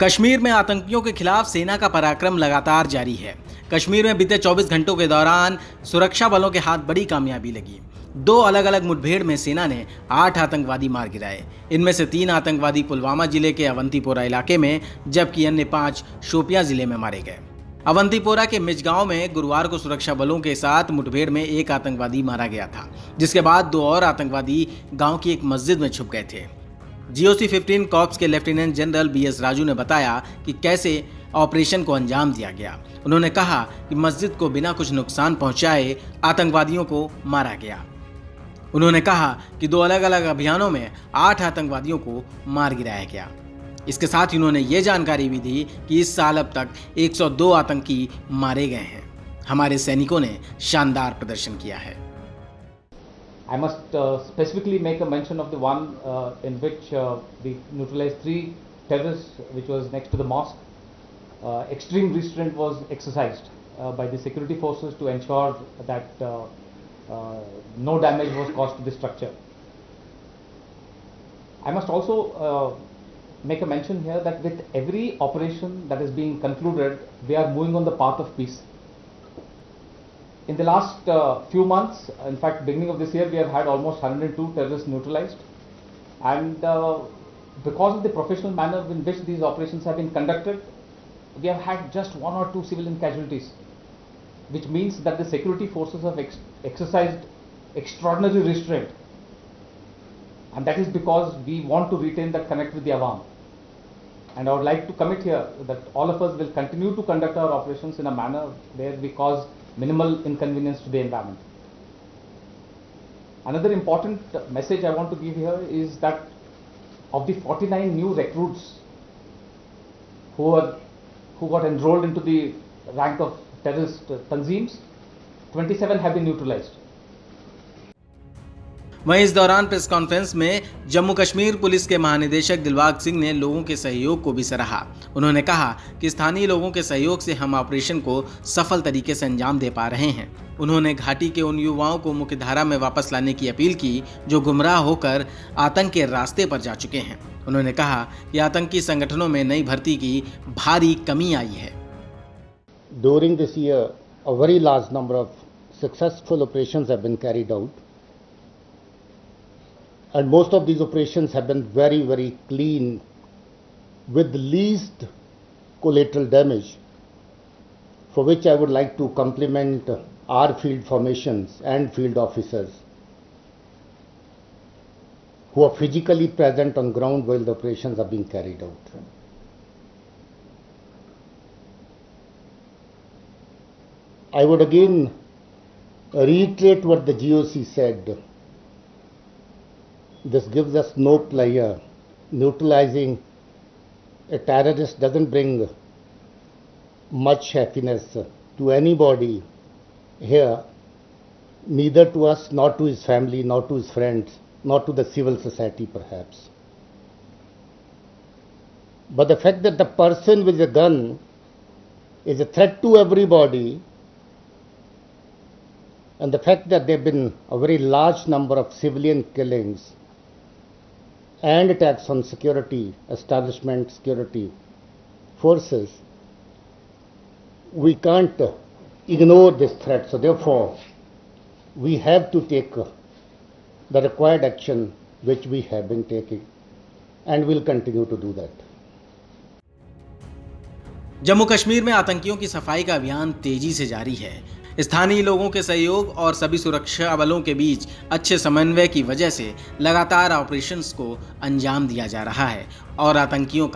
कश्मीर में आतंकियों के खिलाफ सेना का पराक्रम लगातार जारी है। कश्मीर में बीते 24 घंटों के दौरान सुरक्षा बलों के हाथ बड़ी कामयाबी लगी। 2 अलग अलग मुठभेड़ में सेना ने 8 आतंकवादी मार गिराए। इनमें से 3 आतंकवादी पुलवामा जिले के अवंतीपोरा इलाके में, जबकि अन्य 5 शोपियां जिले में मारे गए। अवंतीपोरा के मिचगांव में गुरुवार को सुरक्षा बलों के साथ मुठभेड़ में 1 आतंकवादी मारा गया था, जिसके बाद 2 और आतंकवादी गांव की एक मस्जिद में छुप गए थे। GOC 15 कॉर्प्स के लेफ्टिनेंट जनरल BS राजू ने बताया कि कैसे ऑपरेशन को अंजाम दिया गया। उन्होंने कहा कि मस्जिद को बिना कुछ नुकसान पहुंचाए आतंकवादियों को मारा गया। उन्होंने कहा कि 2 अलग अलग अभियानों में 8 आतंकवादियों को मार गिराया गया। इसके साथ ही उन्होंने ये जानकारी भी दी कि इस साल अब तक 102 आतंकी मारे गए हैं। हमारे सैनिकों ने शानदार प्रदर्शन किया है। I must specifically make a mention of the one in which we neutralized 3 terrorists, which was next to the mosque. Extreme restraint was exercised by the security forces to ensure that no damage was caused to the structure. I must also make a mention here that with every operation that is being concluded, we are moving on the path of peace. In the last few months, in fact beginning of this year, we have had almost 102 terrorists neutralized, and because of the professional manner in which these operations have been conducted, we have had just 1 or 2 civilian casualties, which means that the security forces have exercised extraordinary restraint, and that is because we want to retain that connect with the Awam. And I would like to commit here that all of us will continue to conduct our operations in a manner where we cause minimal inconvenience to the environment. Another important message I want to give here is that of the 49 new recruits who got enrolled into the rank of terrorist tanzeems, 27 have been neutralized. वहीं इस दौरान press conference में Jammu Kashmir police के महानिदेशक दिलबाग सिंह ने लोगों के सहयोग को भी सराहा। उन्होंने कहा कि स्थानीय लोगों के सहयोग से हम ऑपरेशन को सफल तरीके से अंजाम दे पा रहे हैं। उन्होंने घाटी के उन युवाओं को मुख्यधारा में वापस लाने की अपील की जो गुमराह होकर आतंक के रास्ते पर जा चुके हैं। उन्होंने कहा कि आतंकी संगठनों में नई भर्ती की भारी कमी आई है। During this year, a very large number of successful operations have been carried out. And most of these operations have been very, very clean, with the least collateral damage, for which I would like to compliment our field formations and field officers who are physically present on ground while the operations are being carried out. I would again reiterate what the GOC said. This gives us no pleasure. Neutralizing a terrorist doesn't bring much happiness to anybody here, neither to us, nor to his family, nor to his friends, nor to the civil society perhaps. But the fact that the person with a gun is a threat to everybody, and the fact that there have been a very large number of civilian killings and attacks on security establishment, security forces, we can't ignore this threat. So therefore, we have to take the required action which we have been taking, and will continue to do that. Jammu Kashmir में आतंकियों की सफाई का अभियान तेजी से जारी है। स्थानीय लोगों के सहयोग और सभी सुरक्षा बलों के बीच अच्छे समन्वय की वजह से लगातार ऑपरेशंस को अंजाम दिया जा रहा है और आतंकियों का